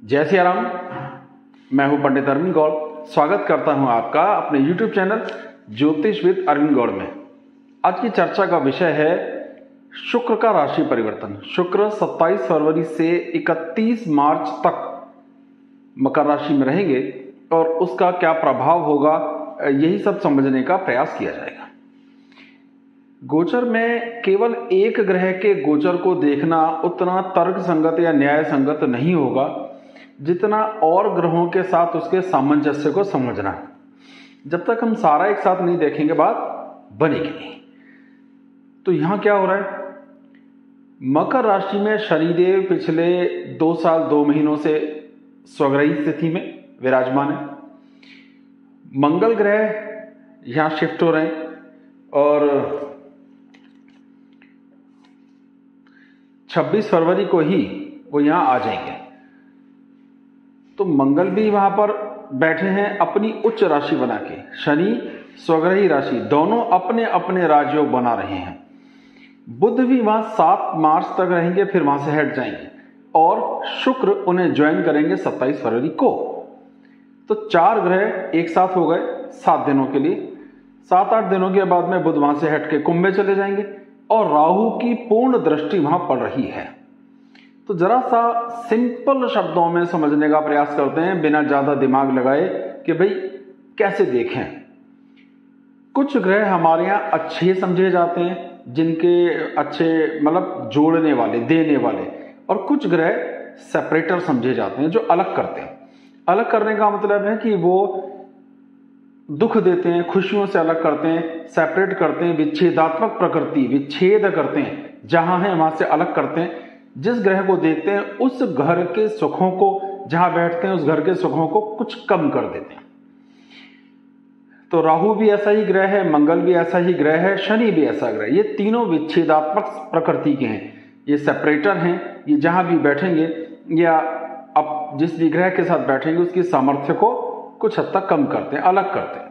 जय सिया राम। मैं हूं पंडित अरविंद गौड़। स्वागत करता हूं आपका अपने YouTube चैनल ज्योतिष विद अरविंद गौड़ में। आज की चर्चा का विषय है शुक्र का राशि परिवर्तन। शुक्र 27 फरवरी से 31 मार्च तक मकर राशि में रहेंगे और उसका क्या प्रभाव होगा, यही सब समझने का प्रयास किया जाएगा। गोचर में केवल एक ग्रह के गोचर को देखना उतना तर्क संगत या न्याय संगत नहीं होगा जितना और ग्रहों के साथ उसके सामंजस्य को समझना। जब तक हम सारा एक साथ नहीं देखेंगे बात बनेगी नहीं। तो यहां क्या हो रहा है, मकर राशि में शनिदेव पिछले 2 साल 2 महीनों से स्वग्रही स्थिति में विराजमान है। मंगल ग्रह यहां शिफ्ट हो रहे हैं और 26 फरवरी को ही वो यहां आ जाएंगे। तो मंगल भी वहां पर बैठे हैं अपनी उच्च राशि बना के। शनि स्वग्रही राशि, दोनों अपने अपने राजयोग बना रहे हैं। बुध भी वहां 7 मार्च तक रहेंगे, फिर वहां से हट जाएंगे और शुक्र उन्हें ज्वाइन करेंगे 27 फरवरी को। तो 4 ग्रह एक साथ हो गए 7 दिनों के लिए। 7-8 दिनों के बाद में बुध वहां से हट के कुंभ में चले जाएंगे और राहु की पूर्ण दृष्टि वहां पड़ रही है। तो जरा सा सिंपल शब्दों में समझने का प्रयास करते हैं बिना ज्यादा दिमाग लगाए कि भाई कैसे देखें। कुछ ग्रह हमारे यहां अच्छे समझे जाते हैं, जिनके अच्छे मतलब जोड़ने वाले, देने वाले, और कुछ ग्रह सेपरेटर समझे जाते हैं जो अलग करते हैं। अलग करने का मतलब है कि वो दुख देते हैं, खुशियों से अलग करते हैं, सेपरेट करते हैं, विच्छेदात्मक प्रकृति, विच्छेद करते हैं, जहां है वहां से अलग करते हैं। जिस ग्रह को देखते हैं उस घर के सुखों को, जहां बैठते हैं उस घर के सुखों को कुछ कम कर देते हैं। तो राहु भी ऐसा ही ग्रह है, मंगल भी ऐसा ही ग्रह है, शनि भी ऐसा ग्रह है। ये तीनों विच्छेदात्मक प्रकृति के हैं, ये सेपरेटर हैं। ये जहां भी बैठेंगे या अब जिस भी ग्रह के साथ बैठेंगे उसकी सामर्थ्य को कुछ हद तक कम करते हैं, अलग करते हैं।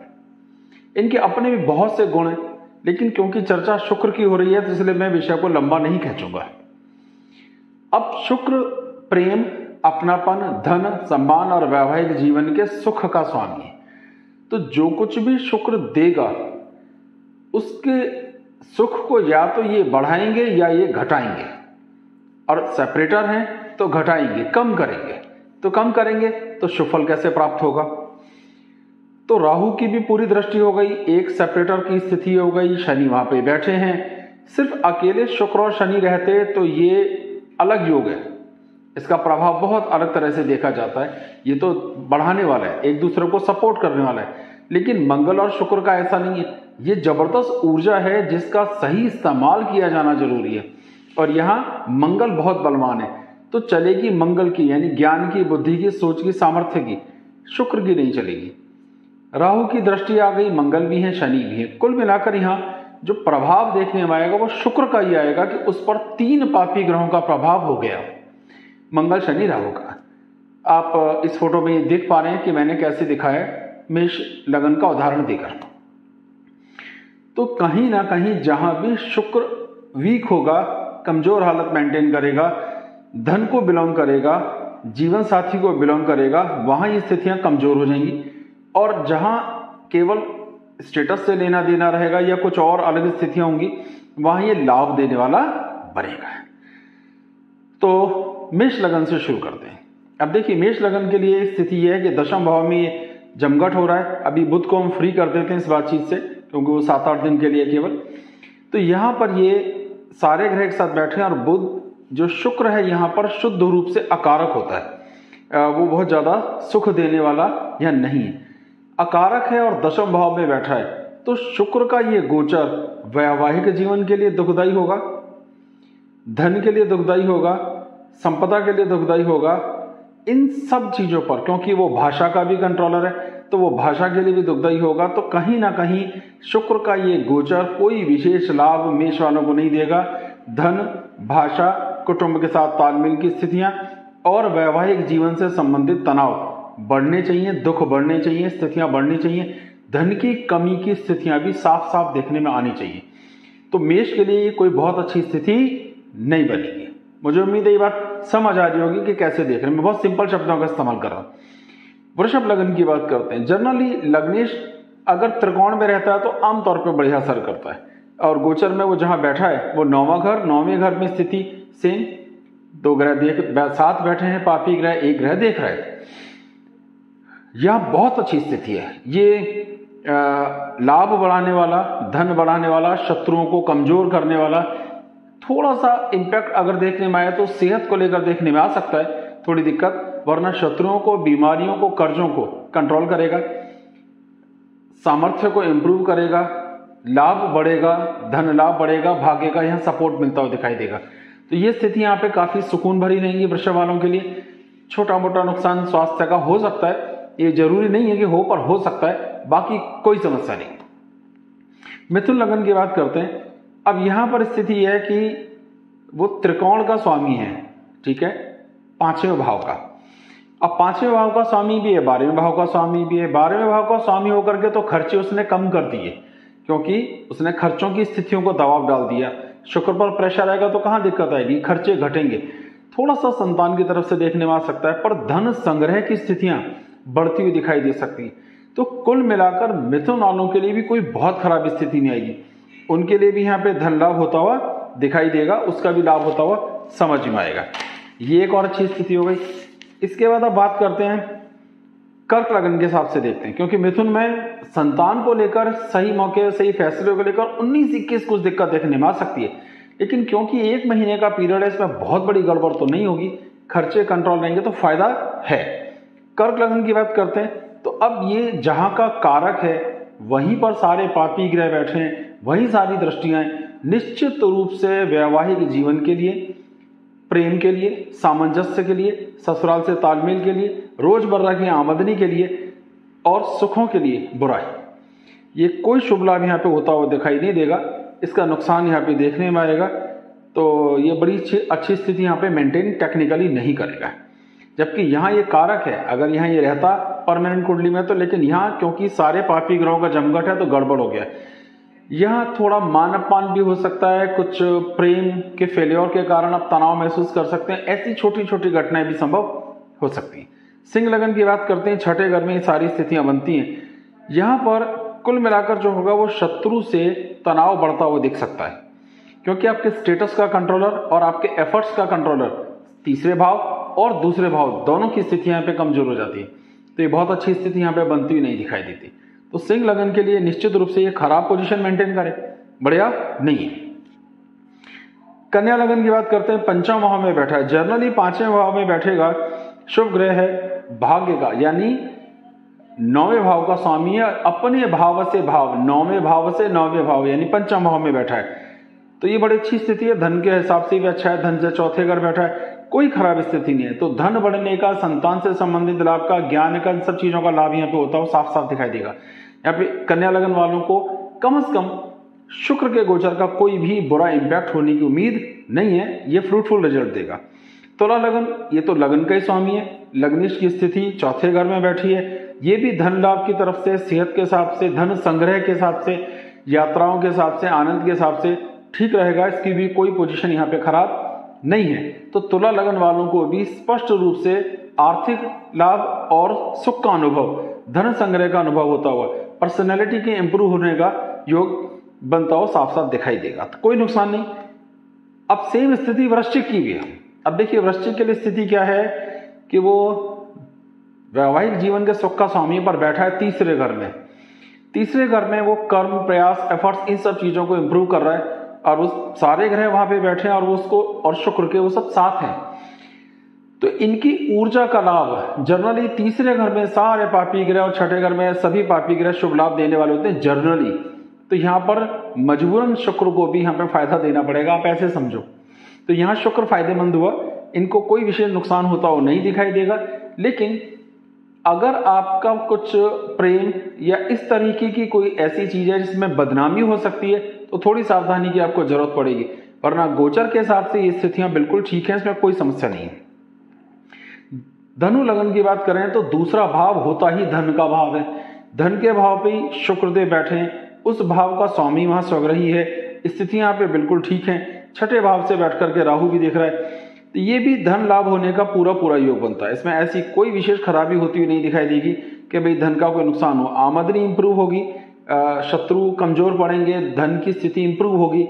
इनके अपने भी बहुत से गुण हैं, लेकिन क्योंकि चर्चा शुक्र की हो रही है तो इसलिए मैं विषय को लंबा नहीं खींचूंगा। अब शुक्र प्रेम, अपनापन, धन, सम्मान और वैवाहिक जीवन के सुख का स्वामी है। तो जो कुछ भी शुक्र देगा उसके सुख को या तो ये बढ़ाएंगे या ये घटाएंगे, और सेपरेटर हैं तो घटाएंगे, कम करेंगे। तो कम करेंगे तो सुफल कैसे प्राप्त होगा। तो राहु की भी पूरी दृष्टि हो गई, एक सेपरेटर की स्थिति हो गई, शनि वहां पे बैठे हैं। सिर्फ अकेले शुक्र और शनि रहते तो ये अलग योग है, इसका प्रभाव बहुत अलग तरह से देखा जाता है। ये तो बढ़ाने वाला है, एक दूसरे को सपोर्ट करने वाला है। लेकिन मंगल और शुक्र का ऐसा नहीं है। ये जबरदस्त ऊर्जा है जिसका सही इस्तेमाल किया जाना जरूरी है, और यहां मंगल बहुत बलवान है। तो चलेगी मंगल की, यानी ज्ञान की, बुद्धि की, सोच की, सामर्थ्य की, शुक्र की नहीं चलेगी। राहु की दृष्टि आ गई, मंगल भी है, शनि भी है। कुल मिलाकर यहां जो प्रभाव देखने में आएगा वो शुक्र का ही आएगा कि उस पर 3 पापी ग्रहों का प्रभाव हो गया, मंगल, शनि, राहु का। आप इस फोटो में ये देख पा रहे हैं कि मैंने कैसे दिखाया मेष लगन का उदाहरण देकर। तो कहीं ना कहीं जहां भी शुक्र वीक होगा, कमजोर हालत मेंटेन करेगा, धन को बिलोंग करेगा, जीवन साथी को बिलोंग करेगा, वहां ये स्थितियां कमजोर हो जाएंगी। और जहां केवल स्टेटस से लेना देना रहेगा या कुछ और अलग स्थितियां होंगी, वहां ये लाभ देने वाला बनेगा। तो मेष लगन से शुरू करते हैं। अब देखिए, मेष लगन के लिए स्थिति यह है कि दशम भाव में जमघट हो रहा है। अभी बुध को हम फ्री कर देते हैं इस बातचीत से, क्योंकि वो 7-8 दिन के लिए केवल। तो यहां पर ये सारे ग्रह एक साथ बैठे हैं और बुध जो शुक्र है यहां पर शुद्ध रूप से अकारक होता है, वो बहुत ज्यादा सुख देने वाला यह नहीं है, अकारक है और दशम भाव में बैठा है। तो शुक्र का ये गोचर वैवाहिक जीवन के लिए दुखदाई होगा, धन के लिए दुखदाई होगा, संपदा के लिए दुखदाई होगा, इन सब चीजों पर। क्योंकि वो भाषा का भी कंट्रोलर है तो वो भाषा के लिए भी दुखदाई होगा। तो कहीं ना कहीं शुक्र का ये गोचर कोई विशेष लाभ मेष वालों को नहीं देगा। धन, भाषा, कुटुंब के साथ तालमेल की स्थितियां और वैवाहिक जीवन से संबंधित तनाव बढ़ने चाहिए, दुख बढ़ने चाहिए, स्थितियां बढ़नी चाहिए। धन की कमी की स्थितियां भी साफ साफ देखने में आनी चाहिए। तो मेष के लिए कोई बहुत अच्छी स्थिति नहीं बनेगी। मुझे उम्मीद है ये बात समझ आ रही होगी कि कैसे देख रहे हैं। मैं बहुत सिंपल शब्दों का इस्तेमाल कर रहा हूं। वृषभ लगन की बात करते हैं। जनरली लग्नेश अगर त्रिकोण में रहता है तो आमतौर पर बढ़िया असर करता है, और गोचर में वो जहां बैठा है वो 9वां घर, 9वें घर में स्थिति सेम, 2 ग्रह साथ बैठे हैं, पापी ग्रह 1 ग्रह देख रहे हैं। यह बहुत अच्छी स्थिति है। ये लाभ बढ़ाने वाला, धन बढ़ाने वाला, शत्रुओं को कमजोर करने वाला। थोड़ा सा इंपैक्ट अगर देखने में आए तो सेहत को लेकर देखने में आ सकता है थोड़ी दिक्कत, वरना शत्रुओं को, बीमारियों को, कर्जों को कंट्रोल करेगा, सामर्थ्य को इंप्रूव करेगा, लाभ बढ़ेगा, धन लाभ बढ़ेगा, भाग्य का यहाँ सपोर्ट मिलता हुआ दिखाई देगा। तो ये स्थिति यहाँ पे काफी सुकून भरी रहेंगी वृषभ वालों के लिए। छोटा मोटा नुकसान स्वास्थ्य का हो सकता है, ये जरूरी नहीं है कि हो, पर हो सकता है, बाकी कोई समस्या नहीं। मिथुन लगन की बात करते हैं। अब यहां पर स्थिति यह है कि वो त्रिकोण का स्वामी है, ठीक है, 5वें भाव का। अब 5वें भाव का स्वामी भी है, 12वें भाव का स्वामी भी है। 12वें भाव का स्वामी होकर के तो खर्चे उसने कम कर दिए, क्योंकि उसने खर्चों की स्थितियों को दबाव डाल दिया। शुक्र पर प्रेशर आएगा तो कहां दिक्कत आएगी, खर्चे घटेंगे। थोड़ा सा संतान की तरफ से देखने में आ सकता है, पर धन संग्रह की स्थितियां बढ़ती हुई दिखाई दे सकती हैं। तो कुल मिलाकर मिथुन वालों के लिए भी कोई बहुत खराब स्थिति नहीं आएगी। उनके लिए भी यहाँ पे धन लाभ होता हुआ दिखाई देगा, उसका भी लाभ होता हुआ समझ में आएगा। ये एक और अच्छी स्थिति हो गई। इसके बाद अब बात करते हैं कर्क लगन के हिसाब से देखते हैं, क्योंकि मिथुन में संतान को लेकर सही मौके, सही फैसले को लेकर 19-21 कुछ दिक्कत देखने में आ सकती है, लेकिन क्योंकि 1 महीने का पीरियड है, इसमें बहुत बड़ी गड़बड़ तो नहीं होगी, खर्चे कंट्रोल रहेंगे तो फायदा है। कर्क लगन की बात करते हैं तो अब ये जहां का कारक है वहीं पर सारे पापी ग्रह बैठे हैं, वही सारी दृष्टियां निश्चित रूप से वैवाहिक जीवन के लिए, प्रेम के लिए, सामंजस्य के लिए, ससुराल से तालमेल के लिए, रोजमर्रा की आमदनी के लिए और सुखों के लिए बुरा है। ये कोई शुभ लाभ यहाँ पे होता हुआ दिखाई नहीं देगा, इसका नुकसान यहाँ पे देखने में आएगा। तो ये बड़ी अच्छी स्थिति यहाँ पे मेंटेन टेक्निकली नहीं करेगा। जबकि यहाँ ये कारक है, अगर यहाँ ये रहता परमानेंट कुंडली में तो, लेकिन यहाँ क्योंकि सारे पापी ग्रहों का जमघट है तो गड़बड़ हो गया। यहाँ थोड़ा मान अपमान भी हो सकता है, कुछ प्रेम के फेलियर के कारण आप तनाव महसूस कर सकते हैं, ऐसी छोटी छोटी घटनाएं भी संभव हो सकती हैं। सिंह लगन की बात करते हैं, 6ठे घर में ये सारी स्थितियां बनती हैं। यहाँ पर कुल मिलाकर जो होगा वो शत्रु से तनाव बढ़ता हुआ दिख सकता है, क्योंकि आपके स्टेटस का कंट्रोलर और आपके एफर्ट्स का कंट्रोलर 3रे भाव और 2रे भाव दोनों की स्थिति यहाँ पे कमजोर हो जाती है। तो ये बहुत अच्छी स्थिति यहाँ पे बनती हुई नहीं दिखाई देती। तो सिंह लगन के लिए निश्चित रूप से ये खराब पोजीशन मेंटेन करे, बढ़िया नहीं है। कन्या लगन की बात करते हैं, 5वें भाव में बैठा है। जनरली 5वें भाव में बैठेगा, शुभ ग्रह है भाग्य का, यानी 9वें भाव का स्वामी है, अपने भाव से भाव, 9वें भाव से 9वें भाव यानी 5वें भाव में बैठा है। तो ये बड़ी अच्छी स्थिति है, धन के हिसाब से भी अच्छा है, धन से 4थे घर बैठा है, कोई खराब स्थिति नहीं है। तो धन बढ़ने का, संतान से संबंधित लाभ का, ज्ञान का, इन सब चीजों का लाभ यहाँ पे होता हो साफ साफ दिखाई देगा। यहाँ पे कन्या लगन वालों को कम से कम शुक्र के गोचर का कोई भी बुरा इंपैक्ट होने की उम्मीद नहीं है, ये फ्रूटफुल रिजल्ट देगा। तुला लगन, ये तो लगन का ही स्वामी है, लग्नेश की स्थिति 4थे घर में बैठी है, ये भी धन लाभ की तरफ से, सेहत के हिसाब से, धन संग्रह के हिसाब से, यात्राओं के हिसाब से, आनंद के हिसाब से ठीक रहेगा। इसकी भी कोई पोजीशन यहाँ पे खराब नहीं है। तो तुला लगन वालों को भी स्पष्ट रूप से आर्थिक लाभ और सुख का अनुभव, धन संग्रह का अनुभव होता हुआ, पर्सनैलिटी के इंप्रूव होने का योग बनता हुआ साफ साफ दिखाई देगा। तो कोई नुकसान नहीं। अब सेम स्थिति वृश्चिक की भी है। अब देखिए वृश्चिक के लिए स्थिति क्या है कि वो वैवाहिक जीवन के सुख का स्वामी पर बैठा है 3रे घर में। 3रे घर में वो कर्म, प्रयास, एफर्ट्स, इन सब चीजों को इंप्रूव कर रहा है, और उस सारे ग्रह वहां पे बैठे हैं और वो उसको, और शुक्र के वो सब साथ हैं। तो इनकी ऊर्जा का लाभ जनरली 3रे घर में सारे पापी ग्रह और 6ठे घर में सभी पापी ग्रह शुभ लाभ देने वाले होते हैं जनरली। तो यहाँ पर मजबूरन शुक्र को भी यहाँ पे फायदा देना पड़ेगा, आप ऐसे समझो। तो यहाँ शुक्र फायदेमंद हुआ, इनको कोई विशेष नुकसान होता हो नहीं दिखाई देगा। लेकिन अगर आपका कुछ प्रेम या इस तरीके की कोई ऐसी चीज है जिसमें बदनामी हो सकती है, तो थोड़ी सावधानी की आपको जरूरत पड़ेगी, वरना गोचर के हिसाब से ये स्थितियां बिल्कुल ठीक है, इसमें कोई समस्या नहीं है। धनु लगन की बात करें तो 2रा भाव होता ही धन का भाव है। धन के भाव पे ही शुक्रदेव बैठे हैं, उस भाव का स्वामी वहां स्वग्रही है, स्थितियां यहाँ पे बिल्कुल ठीक है। 6ठे भाव से बैठ करके राहु भी दिख रहा है। तो ये भी धन लाभ होने का पूरा पूरा योग बनता है। इसमें ऐसी कोई विशेष खराबी होती हुई नहीं दिखाई देगी कि भाई धन का कोई नुकसान हो। आमदनी इंप्रूव होगी, शत्रु कमजोर पड़ेंगे, धन की स्थिति इंप्रूव होगी,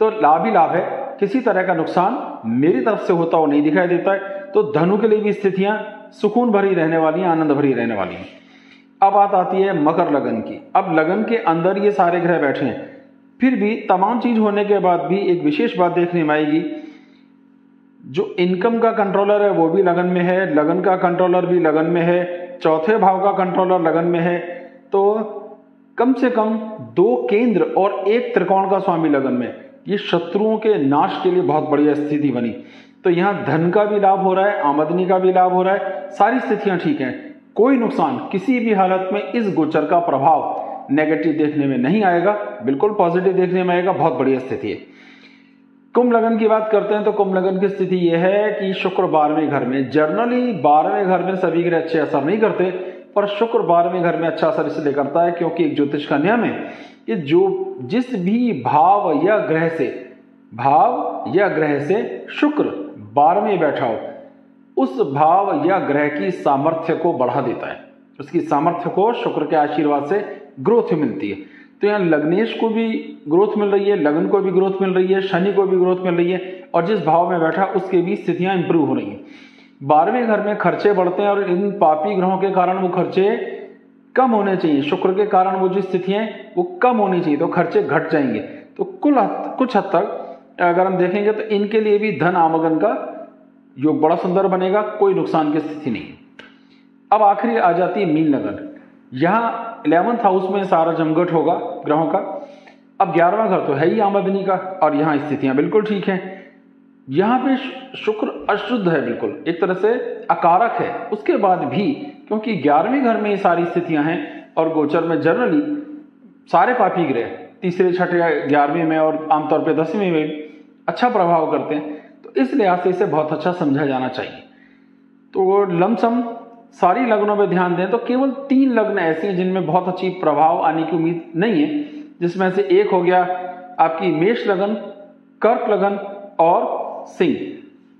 तो लाभ ही लाभ है। किसी तरह का नुकसान मेरी तरफ से होता हुआ नहीं दिखाई देता है। तो धनु के लिए भी स्थितियां सुकून भरी रहने वाली हैं, आनंद भरी रहने वाली हैं। अब बात आती है मकर लगन की। अब लगन के अंदर ये सारे ग्रह बैठे हैं, फिर भी तमाम चीज होने के बाद भी एक विशेष बात देखने में आएगी। जो इनकम का कंट्रोलर है वो भी लगन में है, लगन का कंट्रोलर भी लगन में है, चौथे भाव का कंट्रोलर लगन में है, तो कम से कम 2 केंद्र और 1 त्रिकोण का स्वामी लगन में। ये शत्रुओं के नाश के लिए बहुत बढ़िया स्थिति बनी। तो यहाँ धन का भी लाभ हो रहा है, आमदनी का भी लाभ हो रहा है, सारी स्थितियां ठीक हैं। कोई नुकसान किसी भी हालत में इस गोचर का प्रभाव नेगेटिव देखने में नहीं आएगा, बिल्कुल पॉजिटिव देखने में आएगा। बहुत बढ़िया स्थिति है। कुंभ लगन की बात करते हैं तो कुंभ लगन की स्थिति यह है कि शुक्र 12वें घर में। जनरली 12वें घर में सभी ग्रह अच्छे असर नहीं करते, पर शुक्र 12वें घर में अच्छा असर इसलिए करता है क्योंकि एक ज्योतिष का नियम है कि जिस भी भाव या ग्रह से शुक्र 12वें बैठा हो, उस भाव या ग्रह की सामर्थ्य को बढ़ा देता है। उसकी सामर्थ्य को शुक्र के आशीर्वाद से ग्रोथ मिलती है। तो यहाँ लग्नेश को भी ग्रोथ मिल रही है, लगन को भी ग्रोथ मिल रही है, शनि को भी ग्रोथ मिल रही है, और जिस भाव में बैठा उसके भी स्थितियां इंप्रूव हो रही हैं। 12वें घर में खर्चे बढ़ते हैं और इन पापी ग्रहों के कारण वो खर्चे कम होने चाहिए। शुक्र के कारण वो जो स्थितियां वो कम होनी चाहिए, तो खर्चे घट जाएंगे। तो कुछ हद तक अगर हम देखेंगे तो इनके लिए भी धन आमगन का योग बड़ा सुंदर बनेगा, कोई नुकसान की स्थिति नहीं। अब आखिरी आ जाती है मीन लगन। यहाँ 11th हाउस में सारा जमघट होगा ग्रहों का। अब 11वां घर तो है ही आमदनी का, और यहाँ स्थितियां बिल्कुल ठीक हैं। यहाँ पे शुक्र अशुद्ध है, बिल्कुल एक तरह से अकारक है। उसके बाद भी क्योंकि 11वें घर में ये सारी स्थितियां हैं और गोचर में जनरली सारे पापी ग्रह तीसरे, छठे, 11वें में और आमतौर पर 10वें में अच्छा प्रभाव करते हैं, तो इस लिहाज से इसे बहुत अच्छा समझा जाना चाहिए। तो लमसम सारी लग्नों में ध्यान दें तो केवल 3 लग्न ऐसे हैं जिनमें बहुत अच्छी प्रभाव आने की उम्मीद नहीं है, जिसमें से एक हो गया आपकी मेष लगन, कर्क लगन और सिंह।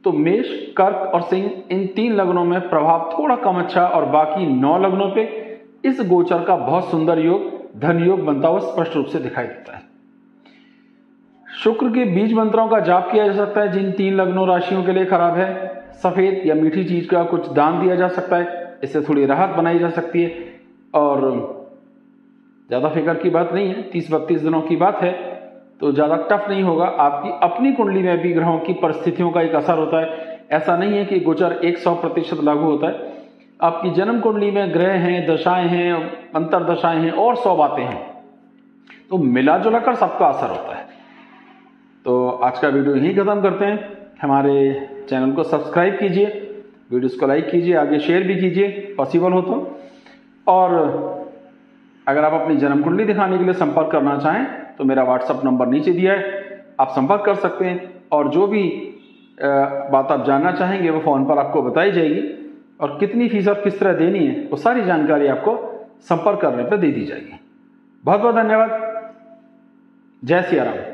तो मेष, कर्क और सिंह, इन 3 लग्नों में प्रभाव थोड़ा कम अच्छा, और बाकी 9 लग्नों पे इस गोचर का बहुत सुंदर योग, धन योग बनता हुआ स्पष्ट रूप से दिखाई देता है। शुक्र के बीज मंत्रों का जाप किया जा सकता है जिन 3 लग्नों राशियों के लिए खराब है। सफेद या मीठी चीज का कुछ दान दिया जा सकता है, इससे थोड़ी राहत बनाई जा सकती है। और ज्यादा फिक्र की बात नहीं है, 30-32 दिनों की बात है, तो ज्यादा टफ नहीं होगा। आपकी अपनी कुंडली में भी ग्रहों की परिस्थितियों का एक असर होता है। ऐसा नहीं है कि गोचर 100% लागू होता है। आपकी जन्म कुंडली में ग्रह हैं, दशाएं हैं, अंतर दशाएं हैं और 100 बातें हैं, तो मिला जुला कर सबका असर होता है। तो आज का वीडियो यहीं खत्म करते हैं। हमारे चैनल को सब्सक्राइब कीजिए, वीडियोस को लाइक कीजिए, आगे शेयर भी कीजिए पॉसिबल हो तो। और अगर आप अपनी जन्म कुंडली दिखाने के लिए संपर्क करना चाहें तो मेरा व्हाट्सएप नंबर नीचे दिया है, आप संपर्क कर सकते हैं। और जो भी बात आप जानना चाहेंगे वो फ़ोन पर आपको बताई जाएगी, और कितनी फीस और किस तरह देनी है वो सारी जानकारी आपको संपर्क करने पर दे दी जाएगी। बहुत बहुत धन्यवाद। जय सिया राम।